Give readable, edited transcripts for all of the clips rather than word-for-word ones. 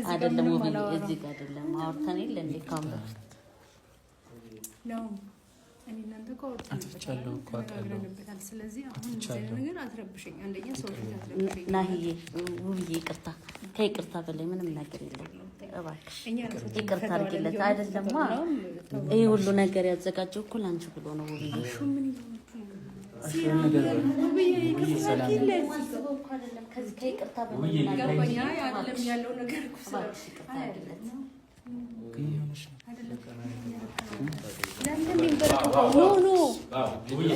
አይደለም ውብዬ እዚህ ጋር አይደለም አውርተን የለ እንዴ ካምራ ነው እኔ እናንተ አትፍቻለሁ እኮ አቀረንበታል ስለዚህ አሁን እዚህ ነገር አትረብሽኝ አንደኛ ሰው አትረብሽኝ ናሂዬ ውብዬ ይቅርታ ከይቅርታ በላይ ምንም ነገር የለም እባክሽ ይቅርታ አድርጊለት አይደለማ ይሄ ሁሉ ነገር ያዘጋጀው እኮ ላንቺ ብሎ ነው ውብዬ እሺ ምን ውብዬ ይቅርታ አድርጊለት ከዚህ ከይቅርታ በላይ ገባኛ አይደለም ያለው ነገር እኮ እባክሽ ይቅርታ አድርጊለት ኖ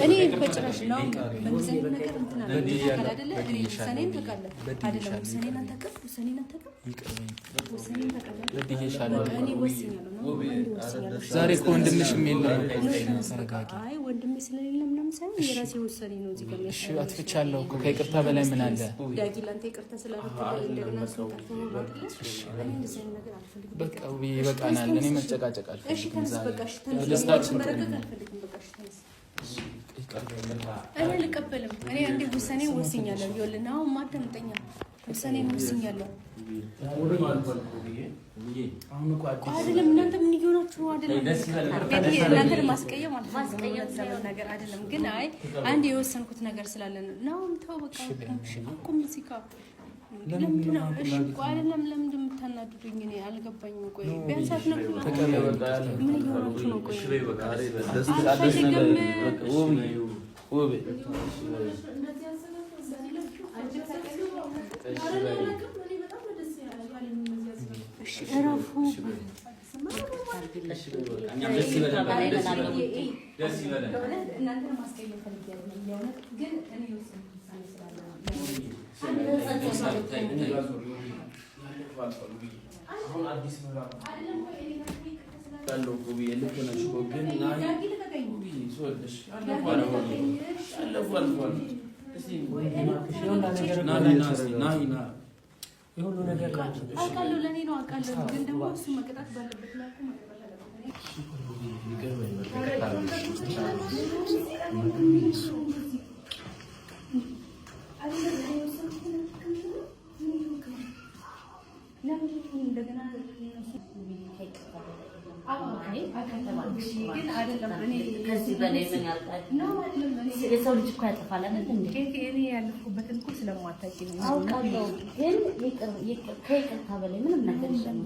እኔ በጭራሽ ነው በእንደዚህ ነገር እንትና አይደለ እኔ ሰኔን ተቀበለ አይደለም ሰኔን አንተቀበል ሰኔን አንተቀበል ሰኔን ተቀበል እኔ ወስኛለሁ ዛሬ እኮ ወንድምሽም የለም ተረጋጊ አይ ወንድሜ ስለሌለ ምንም ሳይሆን የራሴ ወሰኔ ነው እዚህ ጋር እሺ አትፍቻለሁ እኮ ከይቅርታ በላይ ምን አለ ዳጊ ላንተ ይቅርታ ስላደረኩ እንደገና ስለታፈው ማለት እኔ እንደዚህ ነገር አልፈልግም በቃ ይበቃናል እኔ መጨቃጨቅ አልፈልግም እሺ ተነስ በቃ እሺ ተነስ ለስታችን አልፈልግም በቃ እሺ ተነስ እኔ ልቀበልም እኔ አንዴ ውሳኔ ወስኛለሁ ይኸውልህ አሁን ማዳምጠኛ ውሳኔ ወስኛለሁ አይደለም እናንተ ምን ይሆናችሁ አይደለም እናንተ ማስቀየም አልፈልግም ነገር አይደለም ግን አይ አንዴ የወሰንኩት ነገር ስላለ ነው ተው በቃ ቁም እዚህ ጋር ለምን ነው እሺ አይደለም ለምን እንደምታናድዱኝ እኔ አልገባኝም ቆይ ቢያንስ አትነኩኝ ምን ይሆናችሁ ነው ቆይ እረፉ የሁሉ ነገር አውቃለሁ ለኔ ነው አውቃለሁ ግን ደግሞ እሱ መቀጣት ባለበት ላይ የሰው ልጅ እኮ ያጠፋል አይደል እንዴ እኔ ያለሁበትን እኮ ስለማታውቂ ነው አውቃለሁ ግን ከይቅርታ በላይ ምንም ነገር የለም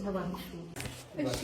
እባክሽ እሺ